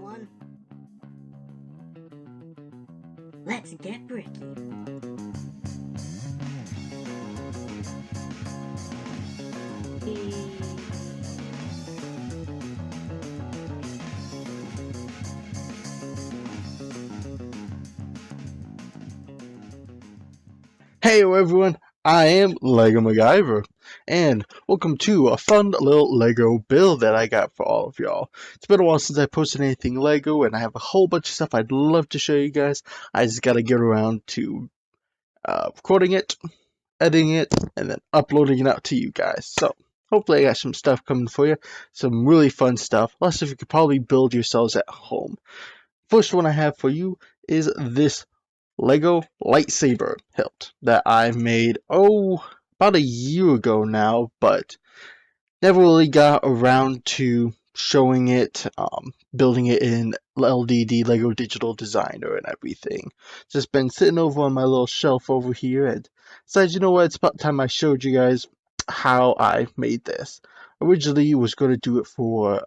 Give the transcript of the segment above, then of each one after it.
everyone. Let's get bricky. Hey everyone, I am Lego MacGyver, and welcome to a fun little Lego build that I got for all of y'all. It's been a while since I posted anything Lego, and I have a whole bunch of stuff I'd love to show you guys. I just gotta get around to recording it, editing it, and then uploading it out to you guys. So, hopefully I got some stuff coming for you, some really fun stuff, lots of you could probably build yourselves at home. First one I have for you is this Lego lightsaber hilt that I made, about a year ago now, but never really got around to showing it, building it in LDD, Lego Digital Designer and everything. Just been sitting over on my little shelf over here and decided, you know what, it's about time I showed you guys how I made this. Originally was going to do it for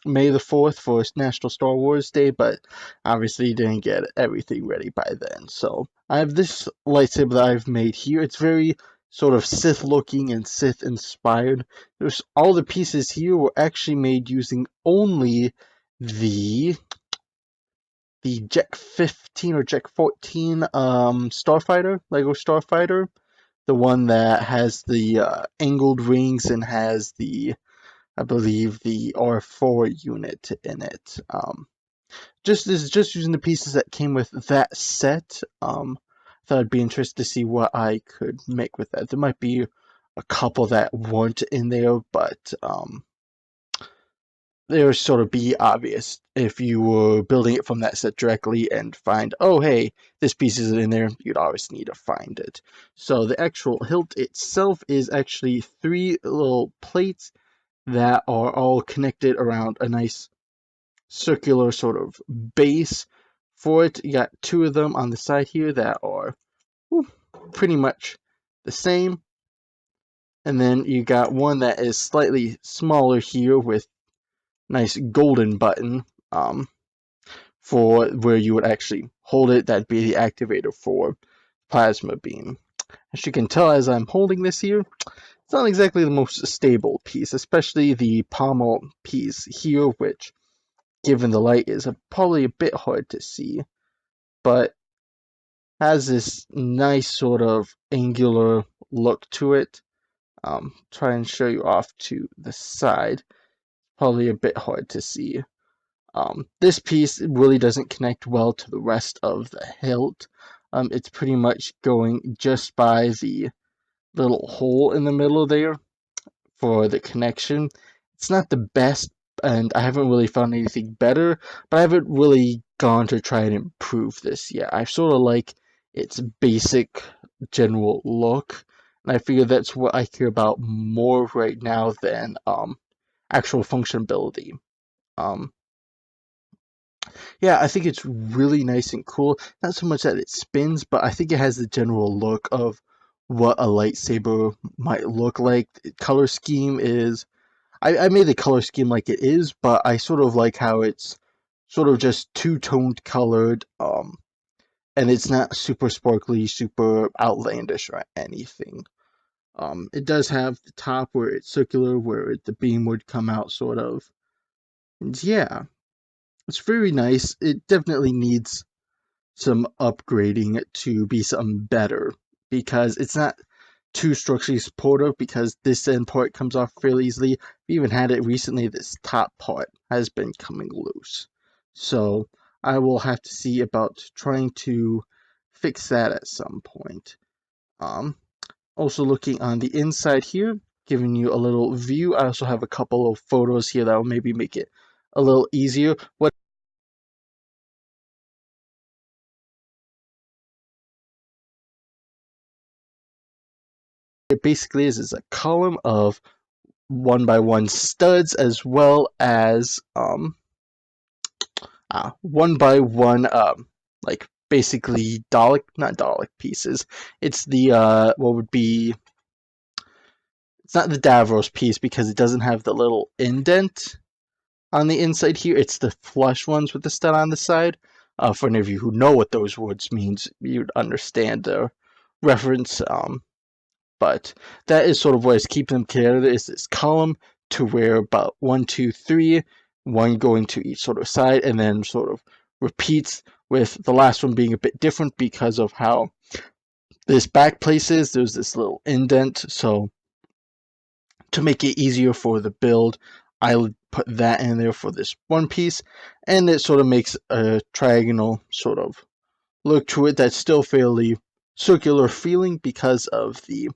May the 4th for National Star Wars Day, but obviously didn't get everything ready by then. So I have this lightsaber that I've made here. It's very sort of Sith looking and Sith inspired. There's all the pieces here were actually made using only the Jet 15 or Jet 14 starfighter, Lego starfighter, the one that has the angled rings and has the, I believe, the R4 unit in it. Just using the pieces that came with that set. Thought I'd be interested to see what I could make with that. There might be a couple that weren't in there, but they would sort of be obvious if you were building it from that set directly and find, oh hey, this piece isn't in there, you'd always need to find it. So the actual hilt itself is actually 3 little plates that are all connected around a nice circular sort of base for it. You got 2 of them on the side here that are pretty much the same. And then you got one that is slightly smaller here with nice golden button for where you would actually hold it. That'd be the activator for plasma beam. As you can tell as I'm holding this here, it's not exactly the most stable piece, especially the pommel piece here, which given the light is probably a bit hard to see, but has this nice sort of angular look to it. Try and show you off to the side. Probably a bit hard to see. This piece really doesn't connect well to the rest of the hilt. It's pretty much going just by the little hole in the middle there for the connection. It's not the best, and I haven't really found anything better, but I haven't really gone to try and improve this yet. I sort of like its basic general look, and I figure that's what I care about more right now than actual functionality. Yeah, I think it's really nice and cool. Not so much that it spins, but I think it has the general look of what a lightsaber might look like. The color scheme is, I made the color scheme like it is, but I sort of like how it's sort of just two-toned colored, and it's not super sparkly, super outlandish or anything. It does have the top where it's circular, where the beam would come out, sort of. And yeah, it's very nice. It definitely needs some upgrading to be something better, because it's not too structurally supportive, because this end part comes off fairly easily. We even had it recently, this top part has been coming loose. So I will have to see about trying to fix that at some point. Also looking on the inside here, giving you a little view. I also have a couple of photos here that will maybe make it a little easier. What it basically is a column of 1x1 studs, as well as 1x1 like basically not Dalek pieces. It's the what would be, it's not the Davros piece because it doesn't have the little indent. on the inside here. It's the flush ones with the stud on the side. For any of you who know what those words means, you'd understand the reference. But that is sort of what is keeping them together, is this column to where about 1, 2, 3, one going to each sort of side, and then sort of repeats, with the last one being a bit different because of how this back places. There's this little indent, so to make it easier for the build, I would put that in there for this one piece, and it sort of makes a triangle sort of look to it that's still fairly circular feeling because of the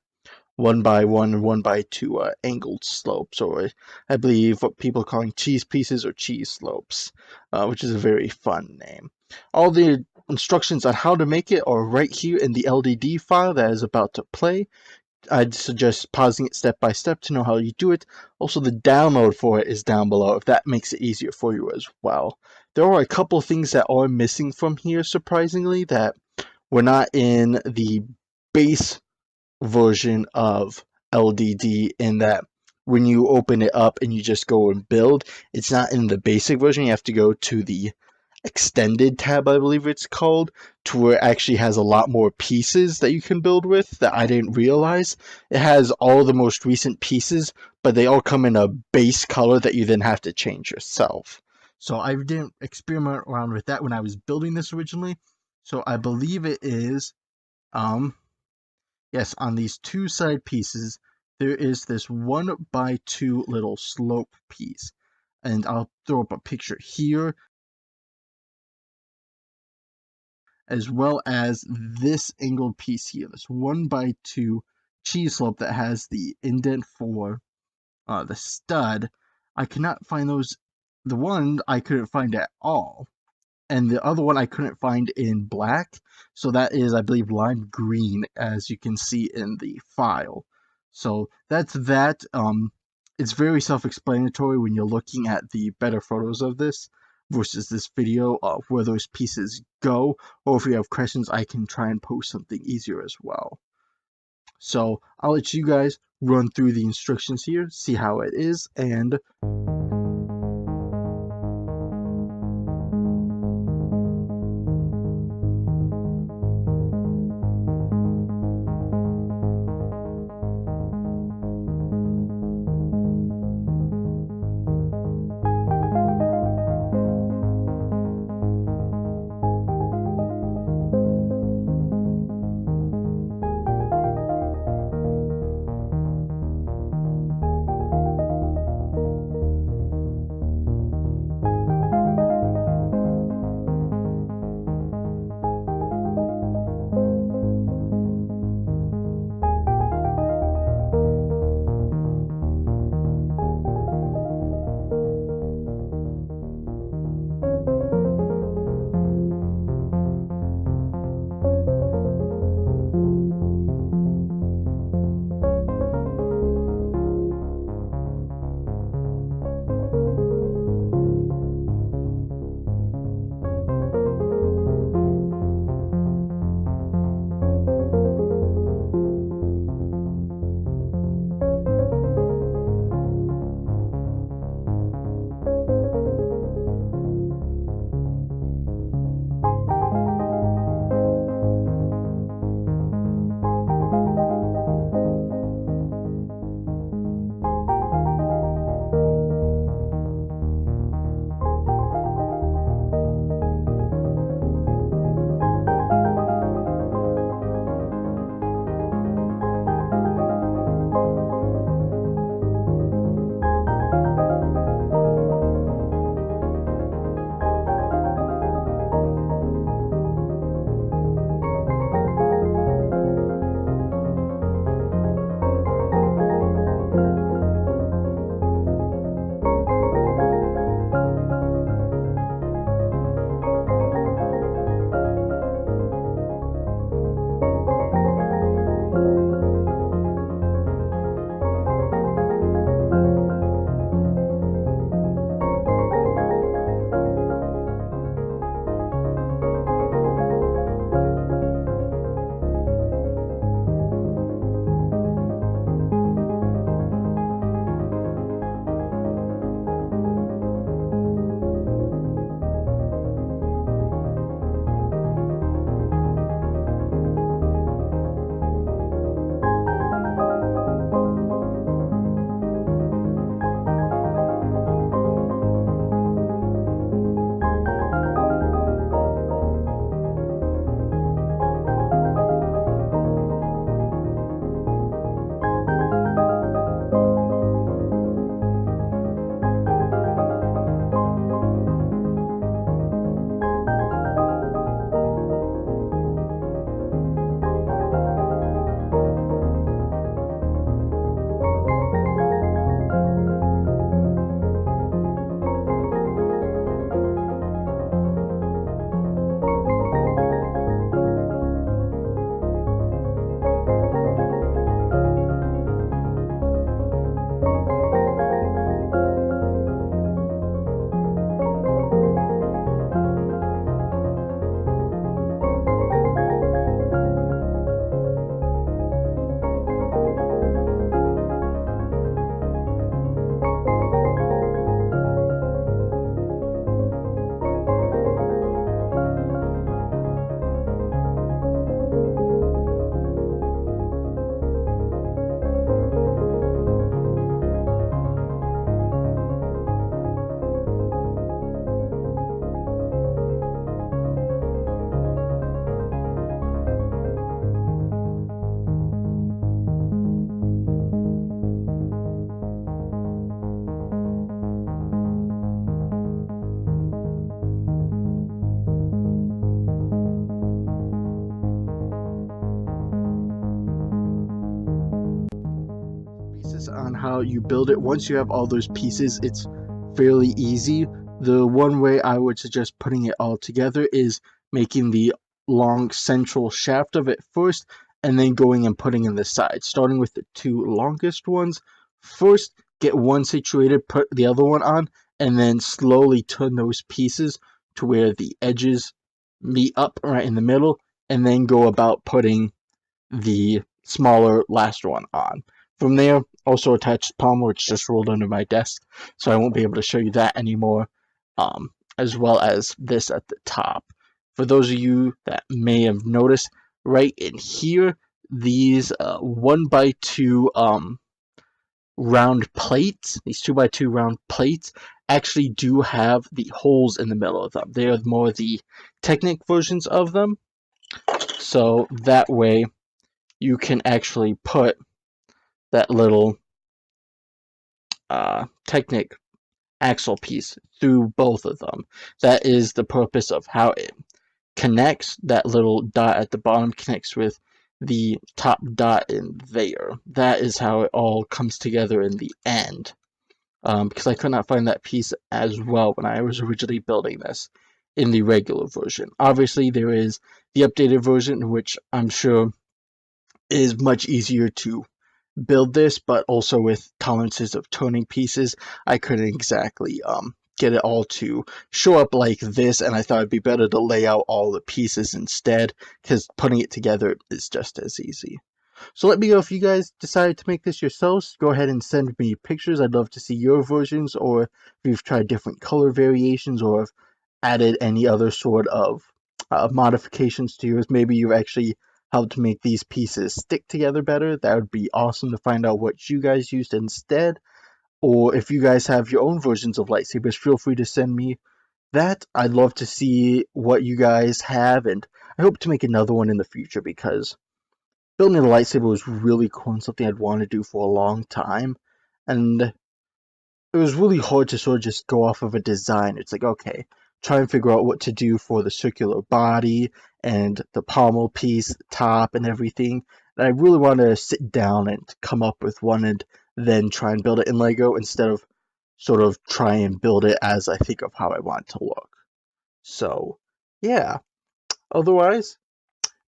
1x1 and 1x2 angled slopes, or I believe what people are calling cheese pieces or cheese slopes, which is a very fun name. All the instructions on how to make it are right here in the LDD file that is about to play. I'd suggest pausing it step by step to know how you do it. Also, the download for it is down below if that makes it easier for you as well. There are a couple things that are missing from here, surprisingly, that were not in the base version of LDD, in that when you open it up and you just go and build, it's not in the basic version. You have to go to the extended tab, I believe it's called, to where it actually has a lot more pieces that you can build with that I didn't realize. It has all the most recent pieces, but they all come in a base color that you then have to change yourself. So I didn't experiment around with that when I was building this originally. So I believe it is, yes, on these two side pieces, there is this 1x2 little slope piece. And I'll throw up a picture here, as well as this angled piece here, this 1x2 cheese slope that has the indent for the stud. I cannot find those. The one I couldn't find at all, and the other one I couldn't find in black. So that is, I believe, lime green, as you can see in the file. So that's that. It's very self-explanatory when you're looking at the better photos of this versus this video of where those pieces go, or if you have questions, I can try and post something easier as well. So I'll let you guys run through the instructions here, see how it is, and how you build it. Once you have all those pieces, it's fairly easy. The one way I would suggest putting it all together is making the long central shaft of it first, and then going and putting in the sides, starting with the two longest ones first. Get one situated, put the other one on, and then slowly turn those pieces to where the edges meet up right in the middle, and then go about putting the smaller last one on. From there, also attached pommel, which just rolled under my desk, so I won't be able to show you that anymore, as well as this at the top. For those of you that may have noticed, right in here, these 1x2 round plates, these 2x2 round plates, actually do have the holes in the middle of them. They are more the Technic versions of them, so that way you can actually put that little Technic axle piece through both of them. That is the purpose of how it connects. That little dot at the bottom connects with the top dot in there. That is how it all comes together in the end. Because I could not find that piece as well when I was originally building this in the regular version. Obviously, there is the updated version, which I'm sure is much easier to build this, but also with tolerances of turning pieces, I couldn't exactly get it all to show up like this, and I thought it'd be better to lay out all the pieces instead, because putting it together is just as easy. So let me know if you guys decided to make this yourselves. Go ahead and send me pictures. I'd love to see your versions, or if you've tried different color variations, or have added any other sort of modifications to yours. Maybe you've actually helped make these pieces stick together better. That would be awesome to find out what you guys used instead. Or if you guys have your own versions of lightsabers, feel free to send me that. I'd love to see what you guys have, and I hope to make another one in the future, because building a lightsaber was really cool and something I'd want to do for a long time. And it was really hard to sort of just go off of a design. It's like, okay, try and figure out what to do for the circular body and the pommel piece, the top, and everything. And I really want to sit down and come up with one and then try and build it in Lego, instead of sort of try and build it as I think of how I want it to look. So, yeah. Otherwise,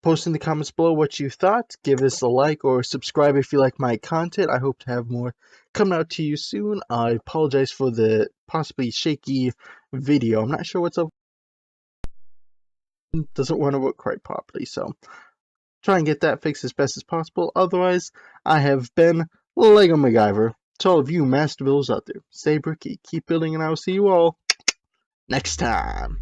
post in the comments below what you thought. Give us a like or subscribe if you like my content. I hope to have more coming out to you soon. I apologize for the possibly shaky video. I'm not sure what's up. It doesn't want to work quite properly, so try and get that fixed as best as possible. Otherwise, I have been Lego MacGyver. To all of you master builders out there, stay bricky, keep building, and I will see you all next time.